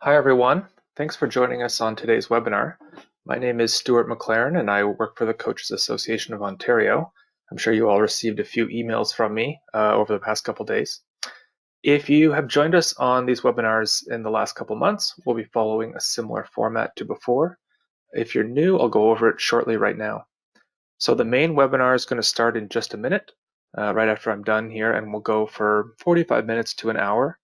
Hi everyone, thanks for joining us on today's webinar. My name is Stuart McLaren and I work for the Coaches Association of Ontario. I'm sure you all received a few emails from me over the past couple days. If you have joined us on these webinars in the last couple months, we'll be following a similar format to before. If you're new, I'll go over it shortly right now. So the main webinar is going to start in just a minute, right after I'm done here, and we'll go for 45 minutes to an hour.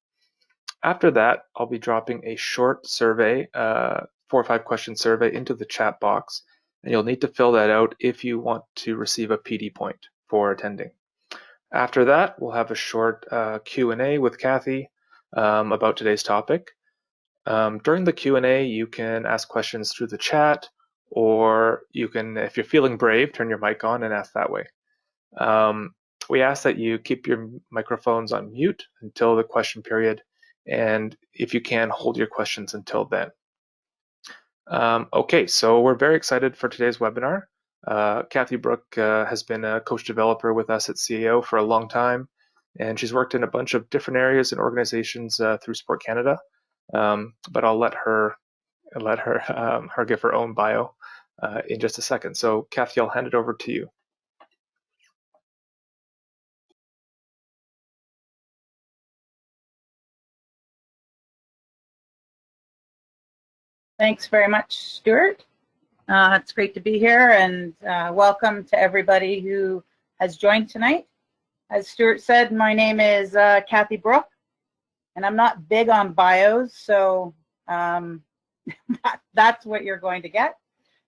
After that, I'll be dropping a short survey, 4 or 5 question survey into the chat box, and you'll need to fill that out if you want to receive a PD point for attending. After that, we'll have a short Q&A with Kathy about today's topic. During the Q&A, you can ask questions through the chat, or you can, if you're feeling brave, turn your mic on and ask that way. We ask that you keep your microphones on mute until the question period, and if you can, hold your questions until then. Okay, so we're very excited for today's webinar. Kathy Brook has been a coach developer with us at CAO for a long time, and she's worked in a bunch of different areas and organizations through Sport Canada. But I'll let her give her own bio in just a second. So Kathy, I'll hand it over to you. Thanks very much, Stuart. It's great to be here, and welcome to everybody who has joined tonight. As Stuart said, my name is Kathy Brook, and I'm not big on bios, so that's what you're going to get.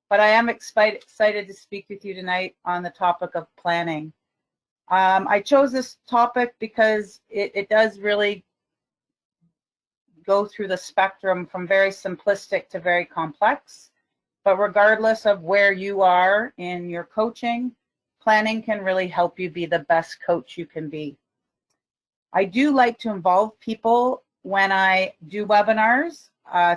But I am excited to speak with you tonight on the topic of planning. I chose this topic because it does really go through the spectrum from very simplistic to very complex. But regardless of where you are in your coaching, planning can really help you be the best coach you can be. I do like to involve people when I do webinars.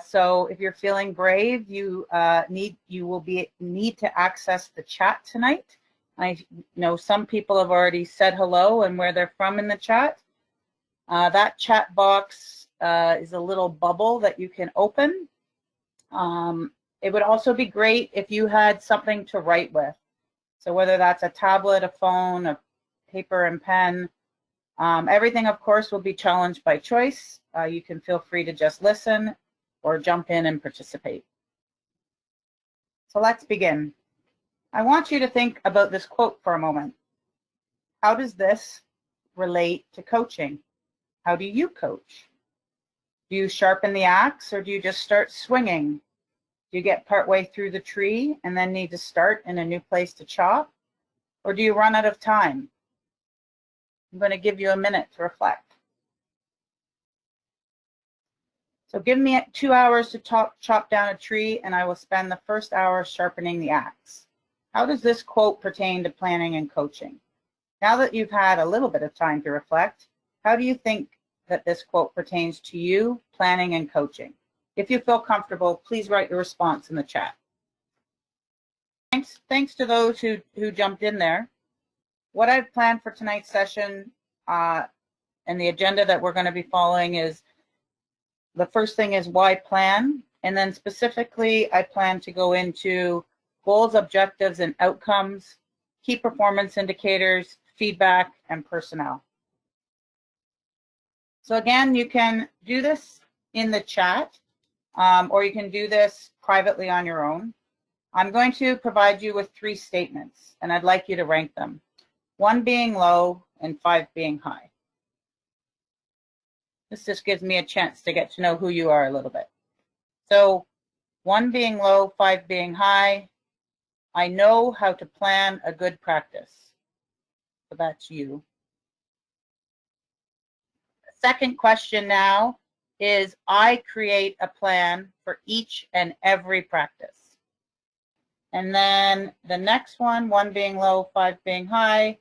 So if you're feeling brave, you will need to access the chat tonight. I know some people have already said hello and where they're from in the chat. That chat box is a little bubble that you can open. It would also be great if you had something to write with. So whether that's a tablet, a phone, a paper and pen, everything, of course, will be challenged by choice. You can feel free to just listen or jump in and participate. So let's begin. I want you to think about this quote for a moment. How does this relate to coaching? How do you coach? Do you sharpen the axe, or do you just start swinging? Do you get partway through the tree and then need to start in a new place to chop? Or do you run out of time? I'm going to give you a minute to reflect. So give me 2 hours to chop down a tree, and I will spend the first hour sharpening the axe. How does this quote pertain to planning and coaching? Now that you've had a little bit of time to reflect, how do you think that this quote pertains to you, planning and coaching? If you feel comfortable, please write your response in the chat. Thanks to those who jumped in there. What I've planned for tonight's session and the agenda that we're going to be following is, the first thing is why plan, and then specifically I plan to go into goals, objectives, and outcomes, key performance indicators, feedback, and personnel. So again, you can do this in the chat, or you can do this privately on your own. I'm going to provide you with 3 statements, and I'd like you to rank them. 1 being low and 5 being high. This just gives me a chance to get to know who you are a little bit. So 1 being low, 5 being high. I know how to plan a good practice. So that's you. Second question now is, I create a plan for each and every practice. And then the next one, 1 being low, 5 being high,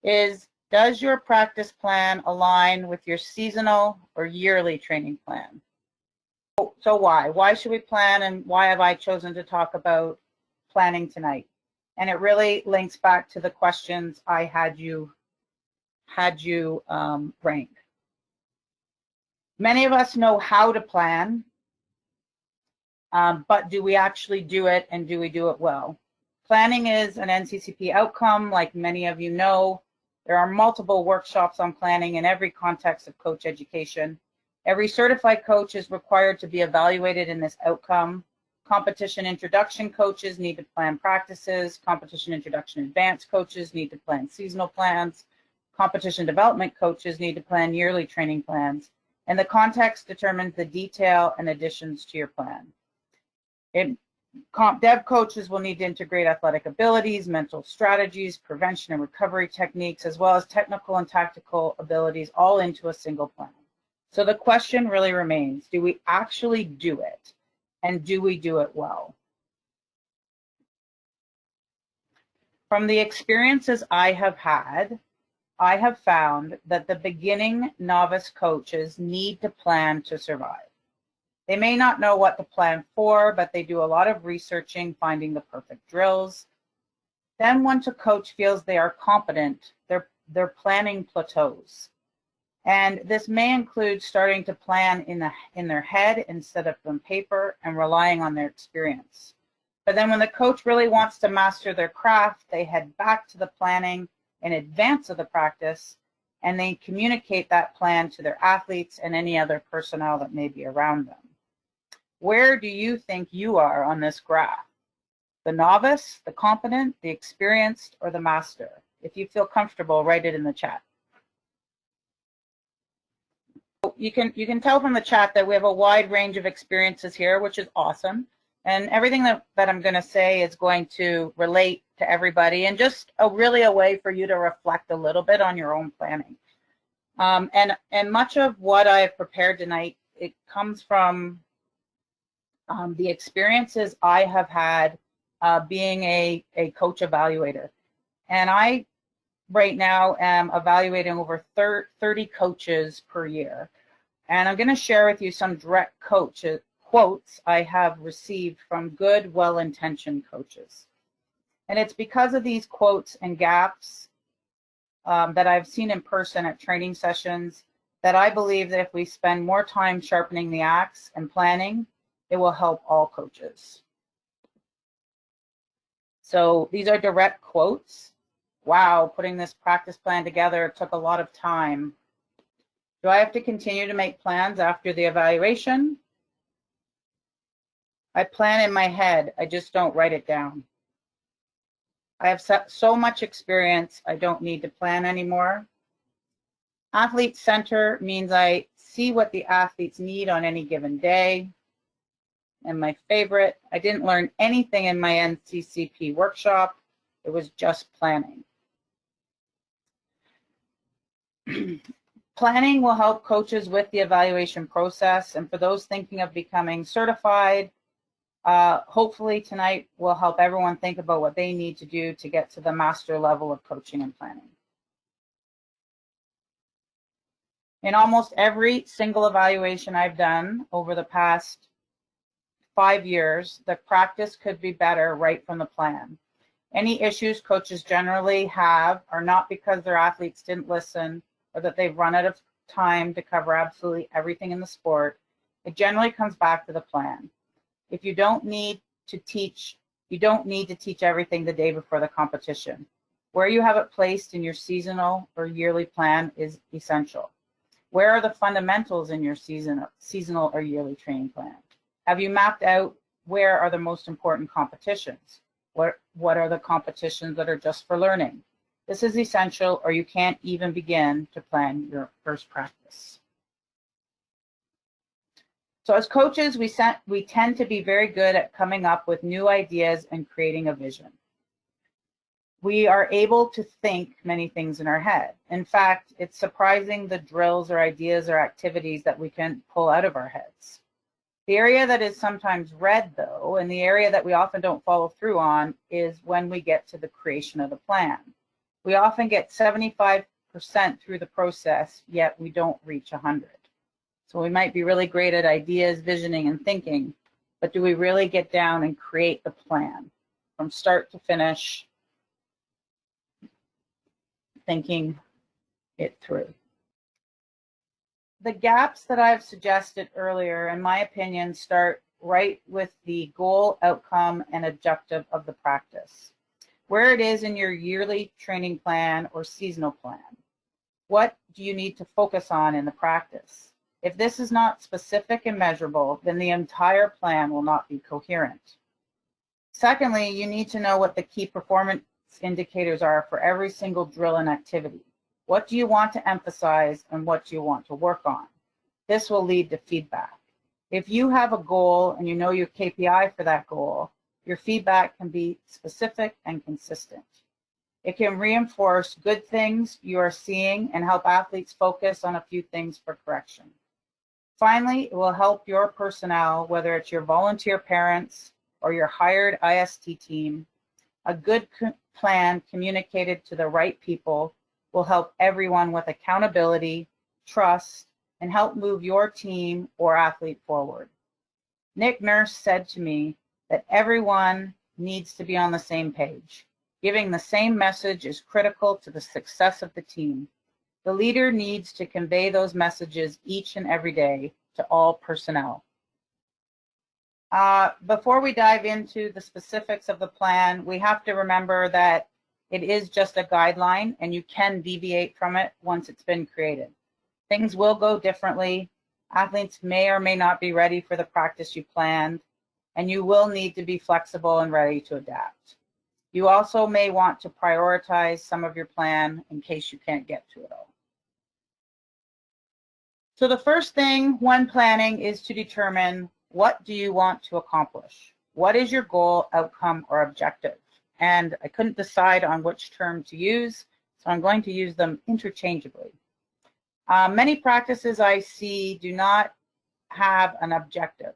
is, does your practice plan align with your seasonal or yearly training plan? So why? Why should we plan, and why have I chosen to talk about planning tonight? And it really links back to the questions I had you rank. Many of us know how to plan, but do we actually do it, and do we do it well? Planning is an NCCP outcome. Like many of you know, there are multiple workshops on planning in every context of coach education. Every certified coach is required to be evaluated in this outcome. Competition introduction coaches need to plan practices. Competition introduction advanced coaches need to plan seasonal plans. Competition development coaches need to plan yearly training plans. And the context determines the detail and additions to your plan. Comp dev coaches will need to integrate athletic abilities, mental strategies, prevention and recovery techniques, as well as technical and tactical abilities all into a single plan. So the question really remains, do we actually do it? And do we do it well? From the experiences I have had, I have found that the beginning novice coaches need to plan to survive. They may not know what to plan for, but they do a lot of researching, finding the perfect drills. Then once a coach feels they are competent, their planning plateaus. And this may include starting to plan in their head instead of on paper and relying on their experience. But then when the coach really wants to master their craft, they head back to the planning in advance of the practice, and they communicate that plan to their athletes and any other personnel that may be around them. Where do you think you are on this graph? The novice, the competent, the experienced, or the master? If you feel comfortable, write it in the chat. You can tell from the chat that we have a wide range of experiences here, which is awesome. And everything that I'm going to say is going to relate to everybody, and just really a way for you to reflect a little bit on your own planning. And much of what I've prepared tonight, it comes from the experiences I have had being a coach evaluator. And I right now am evaluating over 30 coaches per year. And I'm going to share with you some direct quotes I have received from good, well-intentioned coaches. And it's because of these quotes and gaps that I've seen in person at training sessions that I believe that if we spend more time sharpening the axe and planning, it will help all coaches. So these are direct quotes. Wow, putting this practice plan together took a lot of time. Do I have to continue to make plans after the evaluation? I plan in my head, I just don't write it down. I have so much experience, I don't need to plan anymore. Athlete center means I see what the athletes need on any given day. And my favorite, I didn't learn anything in my NCCP workshop. It was just planning. Planning will help coaches with the evaluation process. And for those thinking of becoming certified, hopefully tonight will help everyone think about what they need to do to get to the master level of coaching and planning. In almost every single evaluation I've done over the past 5 years, the practice could be better right from the plan. Any issues coaches generally have are not because their athletes didn't listen or that they've run out of time to cover absolutely everything in the sport. It generally comes back to the plan. If you don't need to teach everything the day before the competition. Where you have it placed in your seasonal or yearly plan is essential. Where are the fundamentals in your seasonal or yearly training plan? Have you mapped out where are the most important competitions? What are the competitions that are just for learning? This is essential, or you can't even begin to plan your first practice. So as coaches, we tend to be very good at coming up with new ideas and creating a vision. We are able to think many things in our head. In fact, it's surprising the drills or ideas or activities that we can pull out of our heads. The area that is sometimes red, though, and the area that we often don't follow through on is when we get to the creation of the plan. We often get 75% through the process, yet we don't reach 100. So we might be really great at ideas, visioning, and thinking, but do we really get down and create the plan from start to finish, thinking it through? the gaps that I've suggested earlier, in my opinion, start right with the goal, outcome, and objective of the practice. Where it is in your yearly training plan or seasonal plan. What do you need to focus on in the practice? If this is not specific and measurable, then the entire plan will not be coherent. Secondly, you need to know what the key performance indicators are for every single drill and activity. What do you want to emphasize and what do you want to work on? This will lead to feedback. If you have a goal and you know your KPI for that goal, your feedback can be specific and consistent. It can reinforce good things you are seeing and help athletes focus on a few things for correction. Finally, it will help your personnel, whether it's your volunteer parents or your hired IST team. A good plan communicated to the right people will help everyone with accountability, trust, and help move your team or athlete forward. Nick Nurse said to me that everyone needs to be on the same page. Giving the same message is critical to the success of the team. The leader needs to convey those messages each and every day to all personnel. Before we dive into the specifics of the plan, we have to remember that it is just a guideline and you can deviate from it once it's been created. Things will go differently. Athletes may or may not be ready for the practice you planned, and you will need to be flexible and ready to adapt. You also may want to prioritize some of your plan in case you can't get to it all. So the first thing when planning is to determine, what do you want to accomplish? What is your goal, outcome, or objective? And I couldn't decide on which term to use, so I'm going to use them interchangeably. Many practices I see do not have an objective,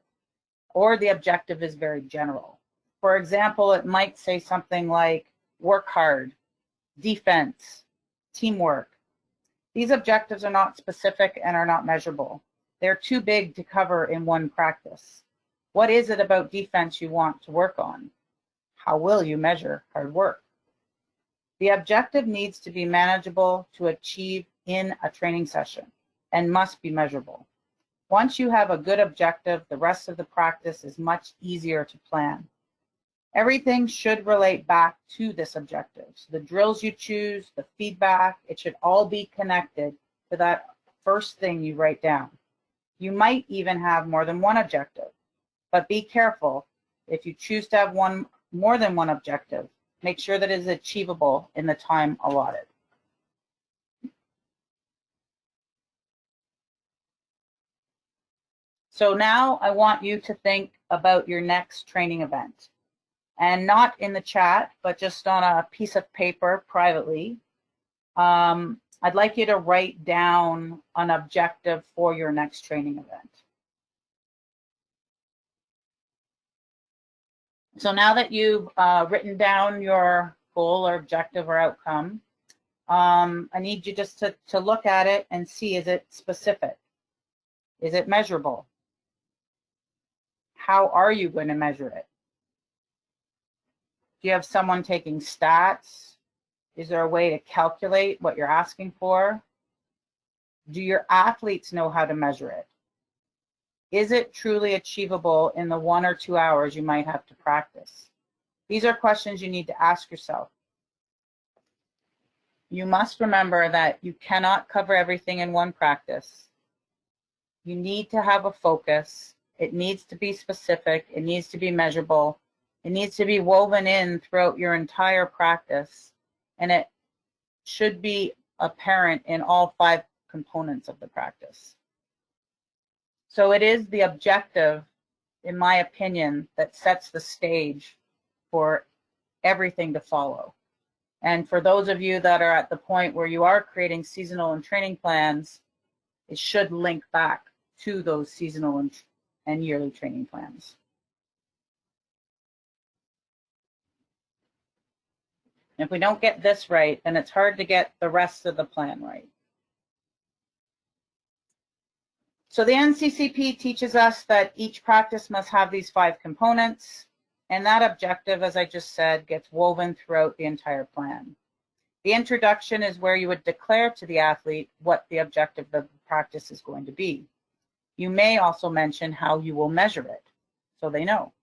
or the objective is very general. For example, it might say something like work hard, defense, teamwork. These objectives are not specific and are not measurable. They're too big to cover in one practice. What is it about defense you want to work on? How will you measure hard work? The objective needs to be manageable to achieve in a training session and must be measurable. Once you have a good objective, the rest of the practice is much easier to plan. Everything should relate back to this objective. So the drills you choose, the feedback, it should all be connected to that first thing you write down. You might even have more than one objective, but be careful. If you choose to have more than one objective, make sure that it is achievable in the time allotted. So now I want you to think about your next training event, and not in the chat, but just on a piece of paper privately. I'd like you to write down an objective for your next training event. So now that you've written down your goal or objective or outcome, I need you just to look at it and see, is it specific? Is it measurable? How are you going to measure it? Do you have someone taking stats? Is there a way to calculate what you're asking for? Do your athletes know how to measure it? Is it truly achievable in the 1 or 2 hours you might have to practice? These are questions you need to ask yourself. You must remember that you cannot cover everything in one practice. You need to have a focus. It needs to be specific. It needs to be measurable. It needs to be woven in throughout your entire practice, and it should be apparent in all 5 components of the practice. So it is the objective, in my opinion, that sets the stage for everything to follow. And for those of you that are at the point where you are creating seasonal and training plans, it should link back to those seasonal and yearly training plans. If we don't get this right, then it's hard to get the rest of the plan right. So the NCCP teaches us that each practice must have these 5 components, and that objective, as I just said, gets woven throughout the entire plan. The introduction is where you would declare to the athlete what the objective of the practice is going to be. You may also mention how you will measure it, so they know.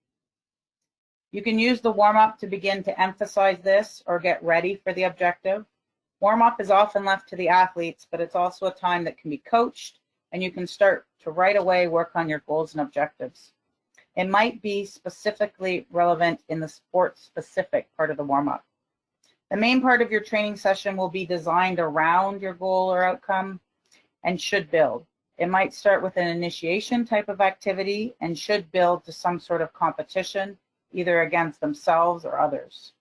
You can use the warm-up to begin to emphasize this or get ready for the objective. Warm-up is often left to the athletes, but it's also a time that can be coached, and you can start to right away work on your goals and objectives. It might be specifically relevant in the sport-specific part of the warm-up. The main part of your training session will be designed around your goal or outcome and should build. It might start with an initiation type of activity and should build to some sort of competition, either against themselves or others.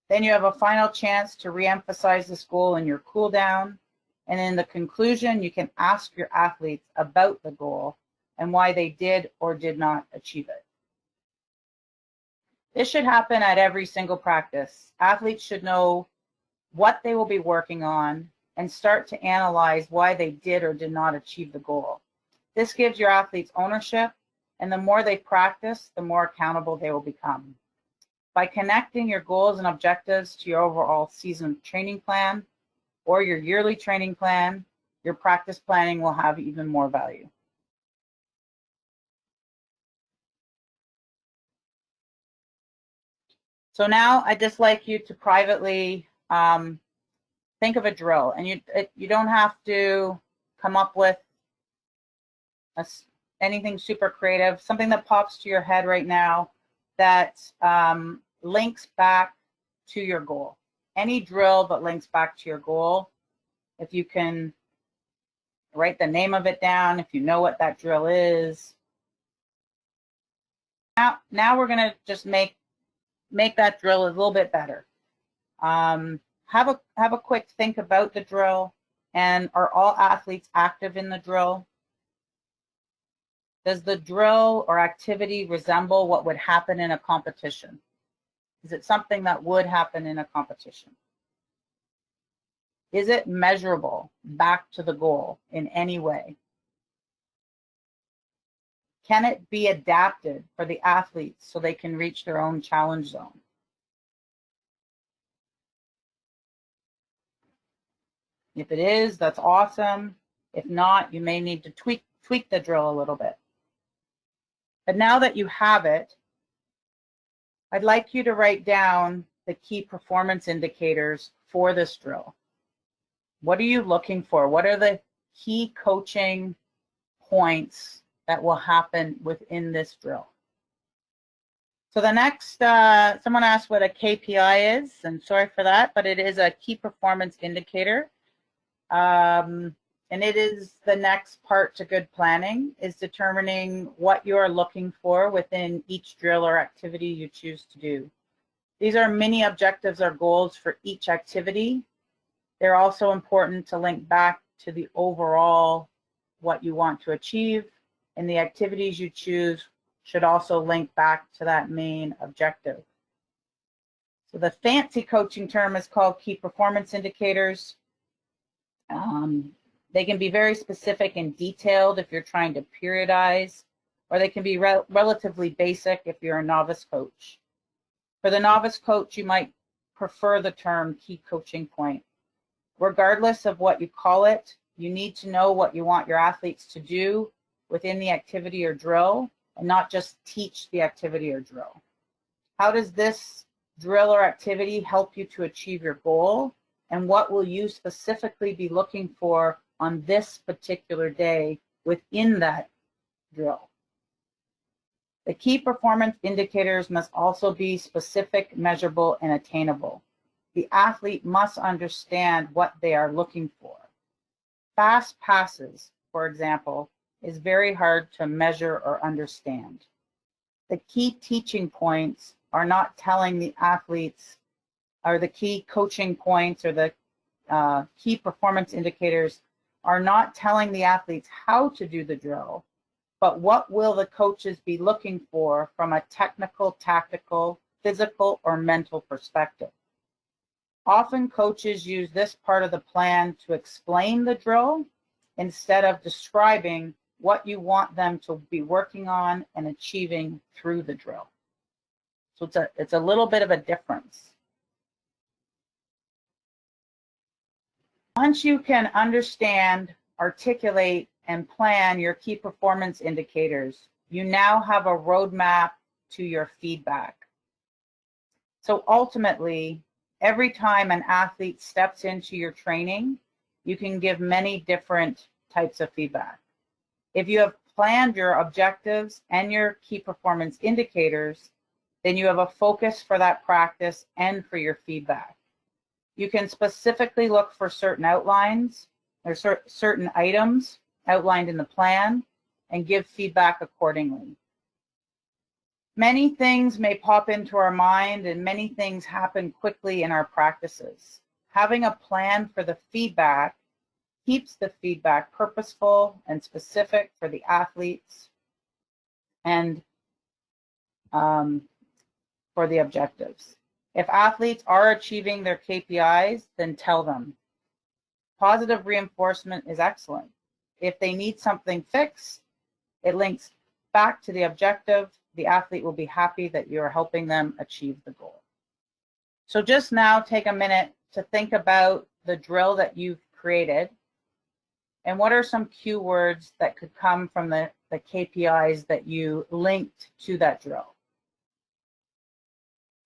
Then you have a final chance to re-emphasize this goal in your cool down. And in the conclusion, you can ask your athletes about the goal and why they did or did not achieve it. This should happen at every single practice. Athletes should know what they will be working on and start to analyze why they did or did not achieve the goal. This gives your athletes ownership, and the more they practice, the more accountable they will become. By connecting your goals and objectives to your overall season training plan or your yearly training plan, your practice planning will have even more value. So now I'd just like you to privately think of a drill, and you don't have to come up with anything super creative, something that pops to your head right now that links back to your goal. Any drill that links back to your goal. If you can write the name of it down, if you know what that drill is. Now we're gonna just make that drill a little bit better. Have a quick think about the drill, and are all athletes active in the drill? Does the drill or activity resemble what would happen in a competition? Is it something that would happen in a competition? Is it measurable back to the goal in any way? Can it be adapted for the athletes so they can reach their own challenge zone? If it is, that's awesome. If not, you may need to tweak the drill a little bit. But now that you have it, I'd like you to write down the key performance indicators for this drill. What are you looking for? What are the key coaching points that will happen within this drill? So the next, someone asked what a KPI is, and sorry for that, but it is a key performance indicator. And it is the next part to good planning, is determining what you are looking for within each drill or activity you choose to do. These are mini objectives or goals for each activity. They're also important to link back to the overall what you want to achieve, and the activities you choose should also link back to that main objective. So the fancy coaching term is called key performance indicators. They can be very specific and detailed if you're trying to periodize, or they can be relatively basic if you're a novice coach. For the novice coach, you might prefer the term key coaching point. Regardless of what you call it, you need to know what you want your athletes to do within the activity or drill, and not just teach the activity or drill. How does this drill or activity help you to achieve your goal? And what will you specifically be looking for on this particular day within that drill? The key performance indicators must also be specific, measurable, and attainable. The athlete must understand what they are looking for. Fast passes, for example, is very hard to measure or understand. The key teaching points are not telling the athletes, or the key coaching points or the key performance indicators are not telling the athletes how to do the drill, but what will the coaches be looking for from a technical, tactical, physical, or mental perspective. Often coaches use this part of the plan to explain the drill instead of describing what you want them to be working on and achieving through the drill. So it's a little bit of a difference. Once you can understand, articulate, and plan your key performance indicators, you now have a roadmap to your feedback. So ultimately, every time an athlete steps into your training, you can give many different types of feedback. If you have planned your objectives and your key performance indicators, then you have a focus for that practice and for your feedback. You can specifically look for certain outlines or certain items outlined in the plan and give feedback accordingly. Many things may pop into our mind and many things happen quickly in our practices. Having a plan for the feedback keeps the feedback purposeful and specific for the athletes and for the objectives. If athletes are achieving their KPIs, then tell them. Positive reinforcement is excellent. If they need something fixed, it links back to the objective. The athlete will be happy that you're helping them achieve the goal. So just now take a minute to think about the drill that you've created and what are some keywords that could come from the KPIs that you linked to that drill.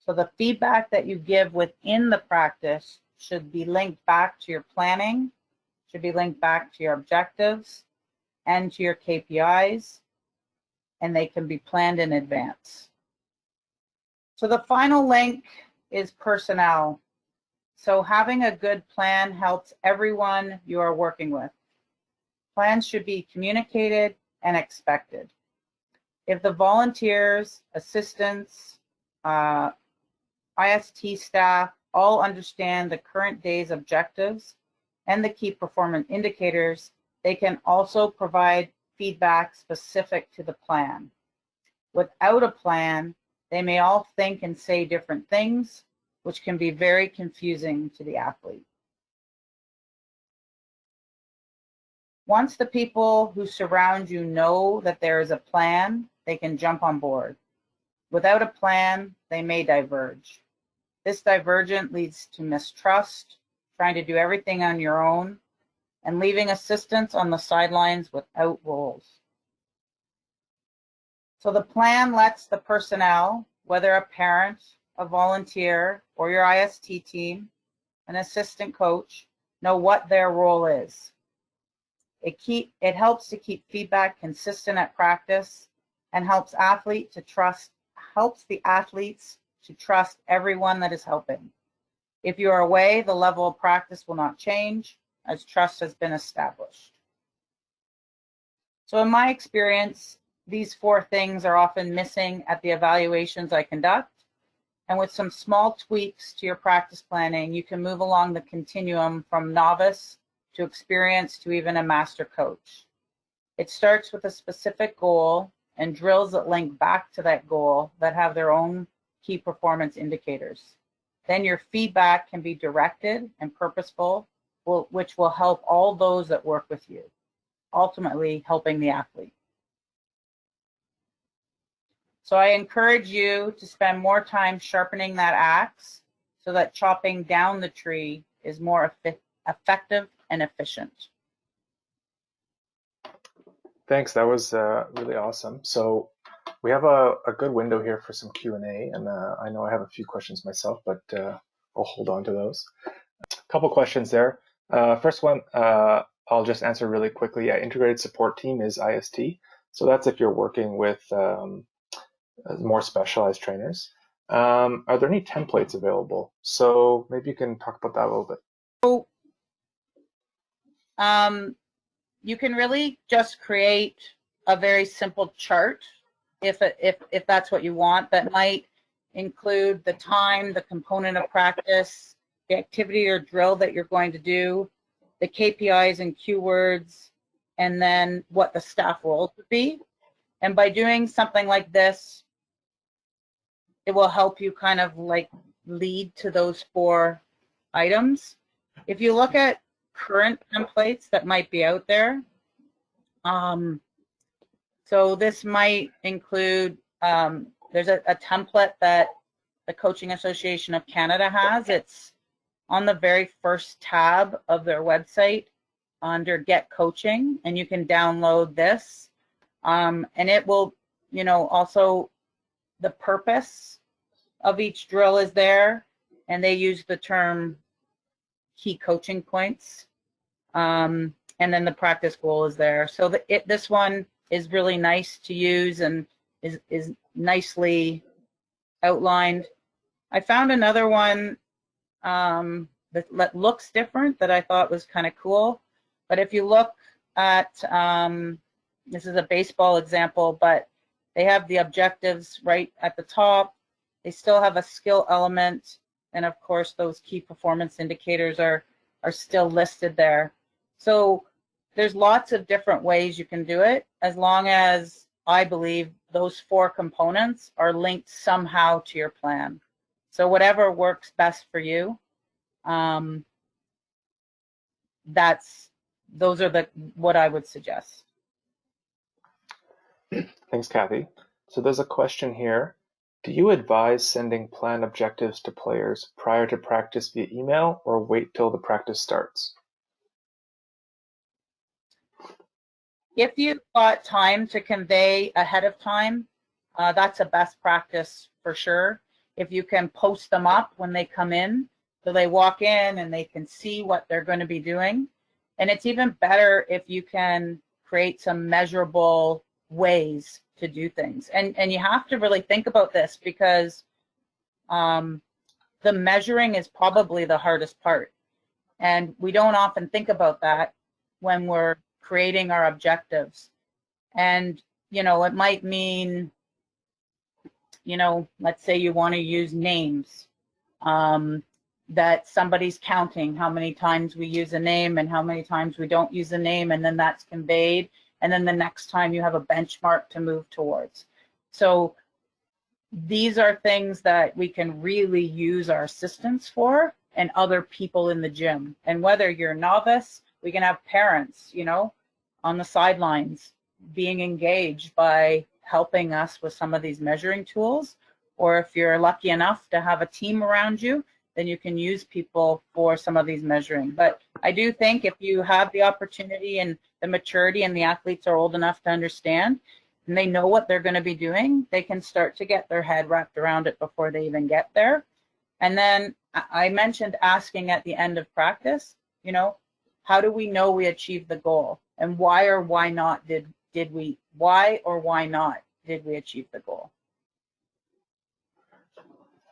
So the feedback that you give within the practice should be linked back to your planning, should be linked back to your objectives and to your KPIs, and they can be planned in advance. So the final link is personnel. So having a good plan helps everyone you are working with. Plans should be communicated and expected. If the volunteers, assistants, IST staff all understand the current day's objectives and the key performance indicators, they can also provide feedback specific to the plan. Without a plan, they may all think and say different things, which can be very confusing to the athlete. Once the people who surround you know that there is a plan, they can jump on board. Without a plan, they may diverge. This divergence leads to mistrust, trying to do everything on your own, and leaving assistants on the sidelines without roles. So the plan lets the personnel, whether a parent, a volunteer, or your IST team, an assistant coach, know what their role is. It helps to keep feedback consistent at practice and helps the athletes to trust everyone that is helping. If you are away, the level of practice will not change as trust has been established. So in my experience, these 4 things are often missing at the evaluations I conduct. And with some small tweaks to your practice planning, you can move along the continuum from novice to experienced to even a master coach. It starts with a specific goal and drills that link back to that goal that have their own key performance indicators. Then your feedback can be directed and purposeful, which will help all those that work with you, ultimately helping the athlete. So I encourage you to spend more time sharpening that axe so that chopping down the tree is more effective and efficient. Thanks, that was really awesome. So we have a good window here for some Q&A, and I know I have a few questions myself, but I'll hold on to those. A couple questions there. First one, I'll just answer really quickly. Yeah, integrated support team is IST. So that's if you're working with more specialized trainers. Are there any templates available? So maybe you can talk about that a little bit. So, you can really just create a very simple chart if that's what you want. That might include the time, the component of practice, the activity or drill that you're going to do, the KPIs and keywords, and then what the staff roles would be. And by doing something like this, it will help you kind of like lead to those 4 items. If you look at current templates that might be out there, so this might include, there's a template that the Coaching Association of Canada has. It's on the very first tab of their website under Get Coaching, and you can download this. And it will, also the purpose of each drill is there, and they use the term key coaching points. And then the practice goal is there. So this one is really nice to use and is nicely outlined. I found another one that looks different that I thought was kind of cool. But if you look at, this is a baseball example, but they have the objectives right at the top. They still have a skill element. And of course, those key performance indicators are still listed there. So there's lots of different ways you can do it, as long as I believe those 4 components are linked somehow to your plan. So whatever works best for you, those are what I would suggest. Thanks, Kathy. So there's a question here. Do you advise sending plan objectives to players prior to practice via email, or wait till the practice starts? If you've got time to convey ahead of time, that's a best practice for sure. If you can post them up when they come in, so they walk in and they can see what they're going to be doing. And it's even better if you can create some measurable ways to do things. And you have to really think about this, because the measuring is probably the hardest part. And we don't often think about that when we're creating our objectives. And, it might mean, let's say you want to use names, that somebody's counting how many times we use a name and how many times we don't use a name, and then that's conveyed. And then the next time you have a benchmark to move towards. So these are things that we can really use our assistants for, and other people in the gym. And whether you're a novice, we can have parents, on the sidelines being engaged by helping us with some of these measuring tools. Or if you're lucky enough to have a team around you, then you can use people for some of these measuring. But I do think if you have the opportunity and the maturity, and the athletes are old enough to understand, and they know what they're going to be doing, they can start to get their head wrapped around it before they even get there. And then I mentioned asking at the end of practice, how do we know we achieved the goal? And why or why not did we achieve the goal?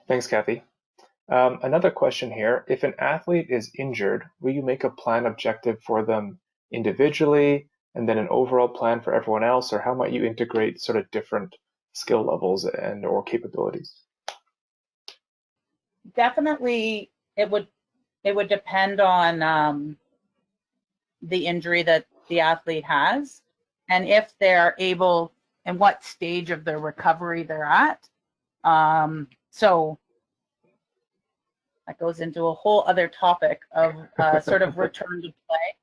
Thanks, Kathy. Another question here. If an athlete is injured, will you make a plan objective for them individually and then an overall plan for everyone else, or how might you integrate sort of different skill levels and or capabilities? Definitely, it would depend on the injury that the athlete has, and if they're able, and what stage of their recovery they're at. So that goes into a whole other topic of sort of return to play,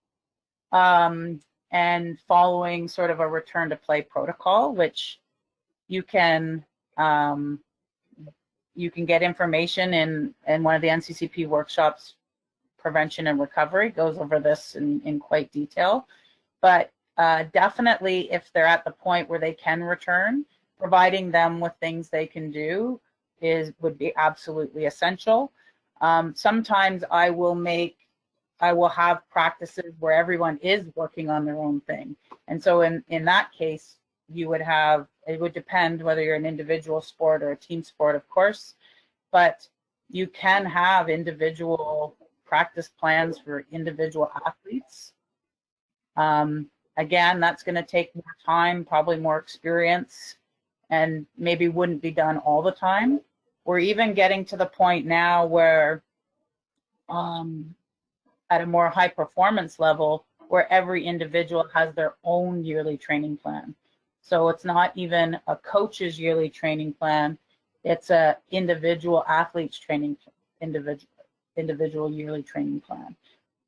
and following sort of a return to play protocol, which you can get information in one of the NCCP workshops. Prevention and recovery goes over this in quite detail. But definitely, if they're at the point where they can return, providing them with things they can do would be absolutely essential. Sometimes I will have practices where everyone is working on their own thing. And so in that case, it would depend whether you're an individual sport or a team sport, of course, but you can have individual practice plans for individual athletes. Again, that's going to take more time, probably more experience, and maybe wouldn't be done all the time. We're even getting to the point now where at a more high performance level, where every individual has their own yearly training plan. So it's not even a coach's yearly training plan, it's a individual athlete's training, individual yearly training plan.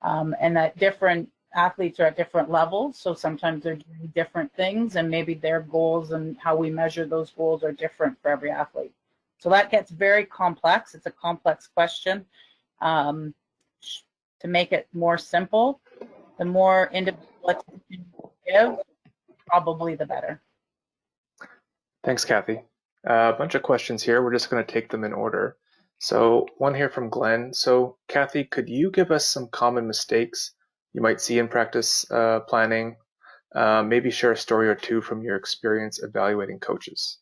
And that different athletes are at different levels, so sometimes they're doing different things, and maybe their goals and how we measure those goals are different for every athlete. So that gets very complex. It's a complex question. to make it more simple, the more individual attention you give, probably the better. Thanks, Kathy. A bunch of questions here. We're just going to take them in order. So one here from Glenn. So Kathy, could you give us some common mistakes you might see in practice planning? Maybe share a story or two from your experience evaluating coaches.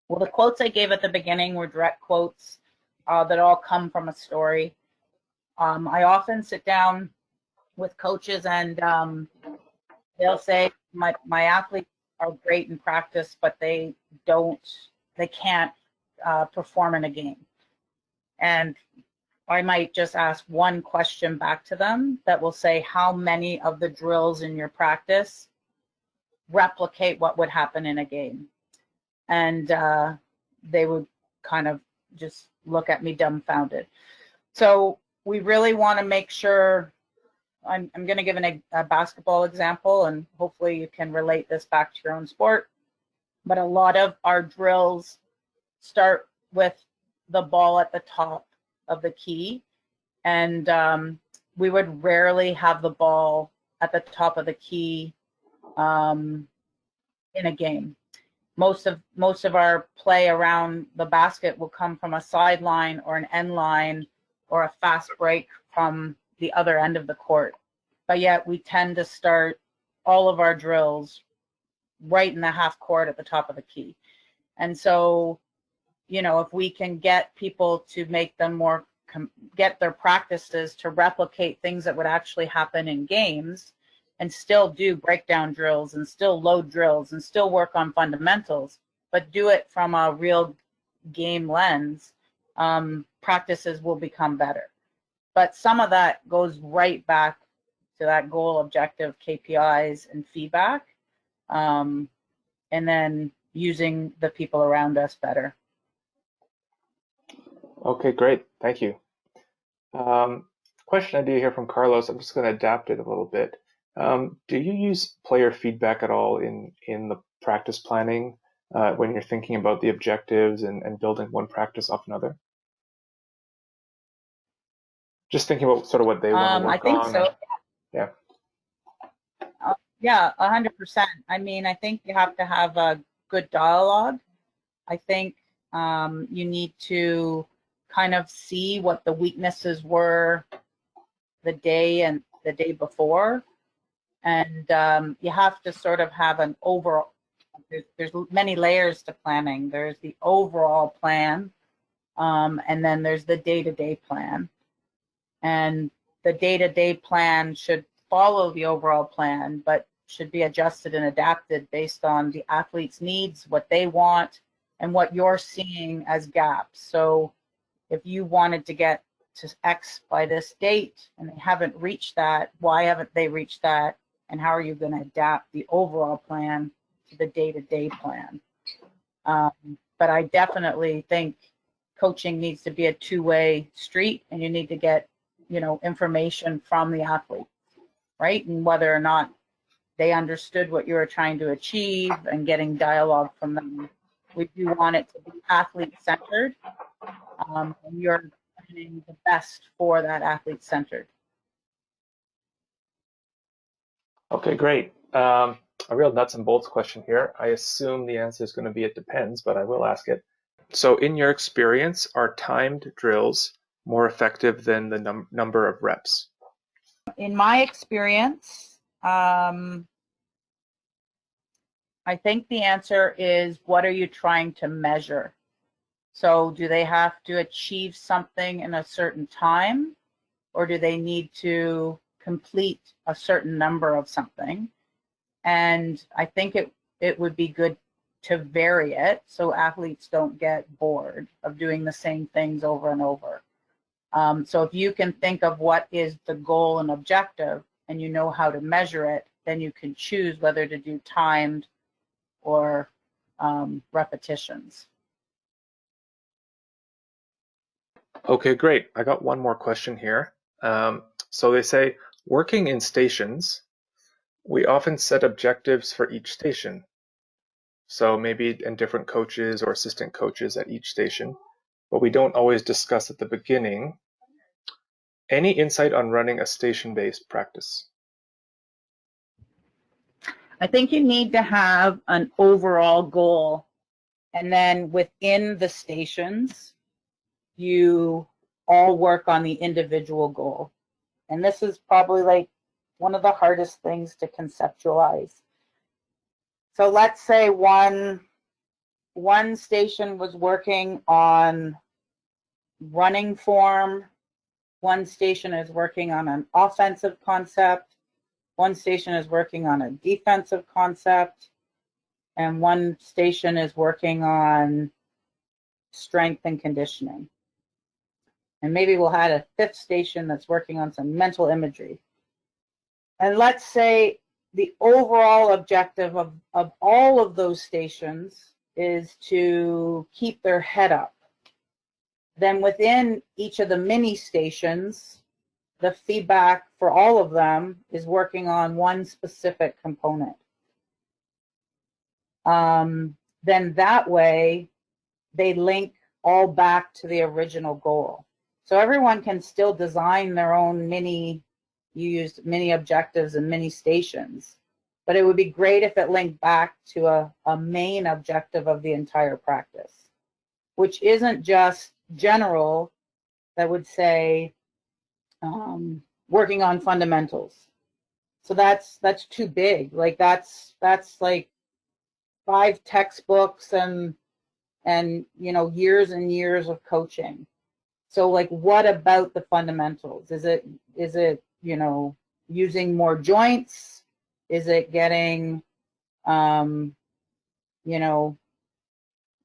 Well, the quotes I gave at the beginning were direct quotes that all come from a story. I often sit down with coaches and they'll say, my athletes are great in practice, but they can't perform in a game. And I might just ask one question back to them that will say, how many of the drills in your practice replicate what would happen in a game? And they would kind of just look at me dumbfounded. So we really want to make sure, I'm going to give a basketball example, and hopefully you can relate this back to your own sport. But a lot of our drills start with the ball at the top of the key, and we would rarely have the ball at the top of the key in a game. Most of our play around the basket will come from a sideline or an end line or a fast break from the other end of the court. But yet we tend to start all of our drills right in the half court at the top of the key. And so, if we can get people to make them more, get their practices to replicate things that would actually happen in games, and still do breakdown drills and still load drills and still work on fundamentals, but do it from a real game lens, practices will become better. But some of that goes right back to that goal, objective, KPIs, and feedback, and then using the people around us better. Okay, great. Thank you. Question idea here from Carlos. I'm just going to adapt it a little bit. Do you use player feedback at all in the practice planning when you're thinking about the objectives and building one practice off another? Just thinking about sort of what they want to work on. I think so. Yeah. Yeah, 100%. I mean, I think you have to have a good dialogue. I think you need to kind of see what the weaknesses were the day before, and you have to sort of have an overall. There's many layers to planning. There's the overall plan, and then there's the day-to-day plan, and the day-to-day plan should follow the overall plan, but should be adjusted and adapted based on the athlete's needs, what they want, and what you're seeing as gaps. So if you wanted to get to X by this date and they haven't reached that, why haven't they reached that? And how are you going to adapt the overall plan to the day-to-day plan? But I definitely think coaching needs to be a two-way street, and you need to get, information from the athlete, right? And whether or not they understood what you were trying to achieve, and getting dialogue from them. We do want it to be athlete-centered, and you're planning the best for that athlete-centered. Okay, great. A real nuts and bolts question here. I assume the answer is going to be it depends, but I will ask it. So in your experience, are timed drills more effective than the number of reps? In my experience, I think the answer is, what are you trying to measure? So do they have to achieve something in a certain time, or do they need to complete a certain number of something? And I think it would be good to vary it so athletes don't get bored of doing the same things over and over. So if you can think of what is the goal and objective, and you know how to measure it, then you can choose whether to do timed or repetitions. Okay, great. I got one more question here. So they say, working in stations, we often set objectives for each station. So maybe in different coaches or assistant coaches at each station, but we don't always discuss at the beginning Any insight on running a station-based practice? I think you need to have an overall goal, and then within the stations, you all work on the individual goal. And this is probably like one of the hardest things to conceptualize. So let's say one station was working on running form, one station is working on an offensive concept, one station is working on a defensive concept, and one station is working on strength and conditioning. And maybe we'll add a fifth station that's working on some mental imagery. And let's say the overall objective of all of those stations is to keep their head up. Then within each of the mini stations, the feedback for all of them is working on one specific component. Then that way, they link all back to the original goal. So everyone can still design their own mini, you used mini objectives and mini stations, but it would be great if it linked back to a main objective of the entire practice, which isn't just general, that would say working on fundamentals. So that's too big. Like that's like 5 textbooks and you know, years and years of coaching. So like, what about the fundamentals? Is it you know, using more joints? Is it getting you know,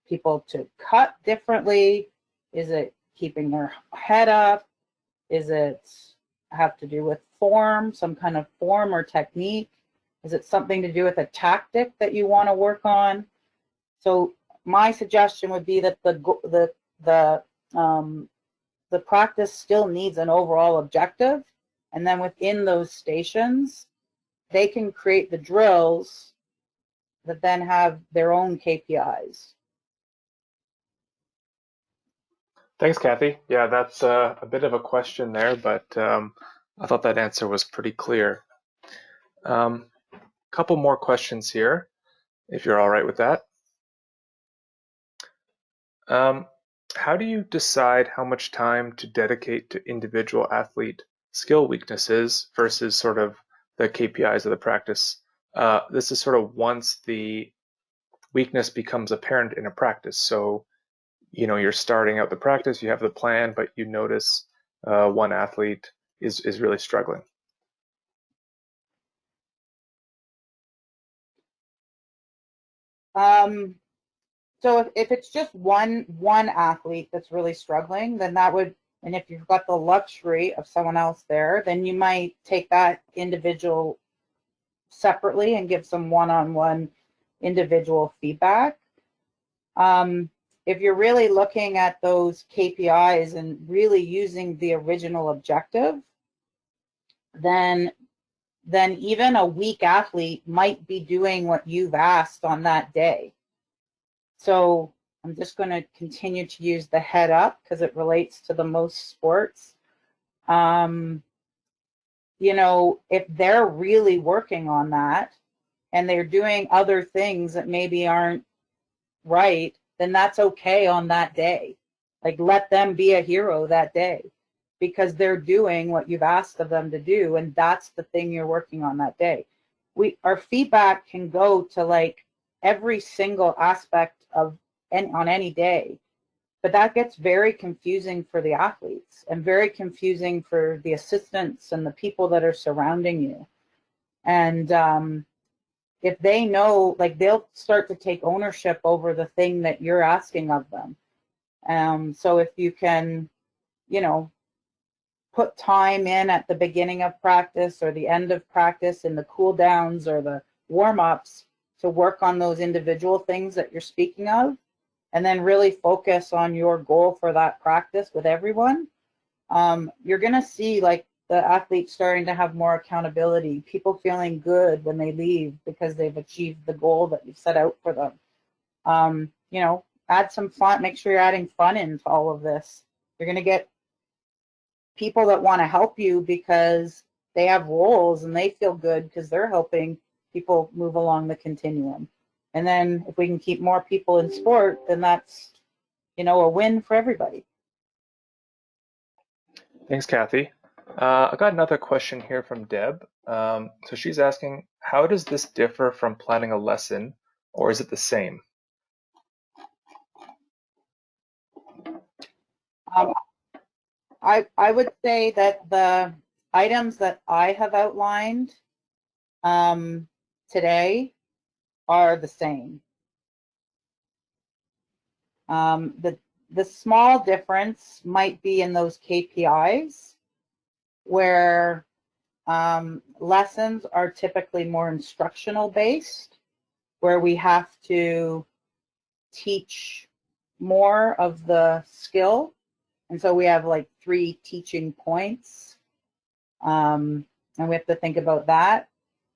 people to cut differently? Is it keeping their head up? Is it have to do with form, some kind of form or technique? Is it something to do with a tactic that you want to work on? So my suggestion would be that the practice still needs an overall objective, and then within those stations, they can create the drills that then have their own KPIs. Thanks, Kathy. Yeah, that's a bit of a question there, but I thought that answer was pretty clear. Couple more questions here, if you're all right with that. How do you decide how much time to dedicate to individual athlete skill weaknesses versus sort of the KPIs of the practice? This is sort of once the weakness becomes apparent in a practice. So, you know, you're starting out the practice, you have the plan, but you notice one athlete is really struggling. So if it's just one athlete that's really struggling, then that would, and if you've got the luxury of someone else there, then you might take that individual separately and give some one-on-one individual feedback. If you're really looking at those KPIs and really using the original objective, then even a weak athlete might be doing what you've asked on that day. So I'm just going to continue to use the head up because it relates to the most sports. You know, if they're really working on that and they're doing other things that maybe aren't right, then that's okay on that day. Like, let them be a hero that day because they're doing what you've asked of them to do, and that's the thing you're working on that day. Our feedback can go to like every single aspect of on any day, but that gets very confusing for the athletes and very confusing for the assistants and the people that are surrounding you. And if they know, like, they'll start to take ownership over the thing that you're asking of them. So if you can, you know, put time in at the beginning of practice or the end of practice in the cool downs or the warm-ups to work on those individual things that you're speaking of, and then really focus on your goal for that practice with everyone, you're going to see like the athletes starting to have more accountability, people feeling good when they leave because they've achieved the goal that you've set out for them. You know, add some fun, make sure you're adding fun into all of this. You're going to get people that want to help you because they have roles and they feel good because they're helping people move along the continuum. And then if we can keep more people in sport, then that's, you know, a win for everybody. Thanks, Kathy. I got another question here from Deb. So she's asking, how does this differ from planning a lesson, or is it the same? I would say that the items that I have outlined today are the same. The small difference might be in those KPIs, where lessons are typically more instructional based, where we have to teach more of the skill. And so we have like 3 teaching points. And we have to think about that.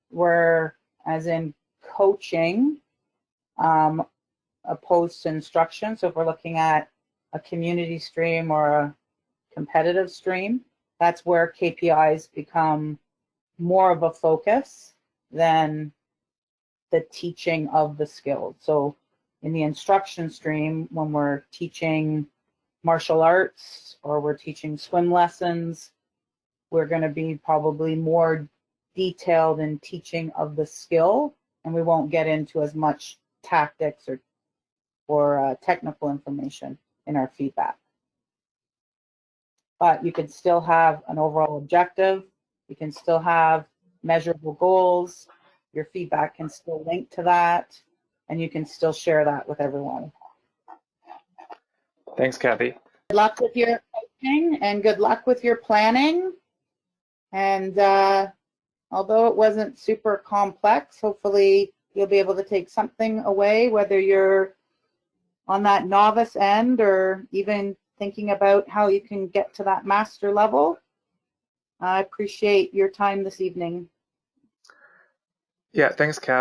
Where, as in coaching, opposed to instruction. So if we're looking at a community stream or a competitive stream, that's where KPIs become more of a focus than the teaching of the skills. So in the instruction stream, when we're teaching martial arts or we're teaching swim lessons, we're going to be probably more detailed in teaching of the skill, and we won't get into as much tactics or technical information in our feedback. But you can still have an overall objective. You can still have measurable goals. Your feedback can still link to that, and you can still share that with everyone. Thanks, Kathy. Good luck with your coaching and good luck with your planning. And although it wasn't super complex, hopefully you'll be able to take something away, whether you're on that novice end or even thinking about how you can get to that master level. I appreciate your time this evening. Yeah, thanks, Kathy.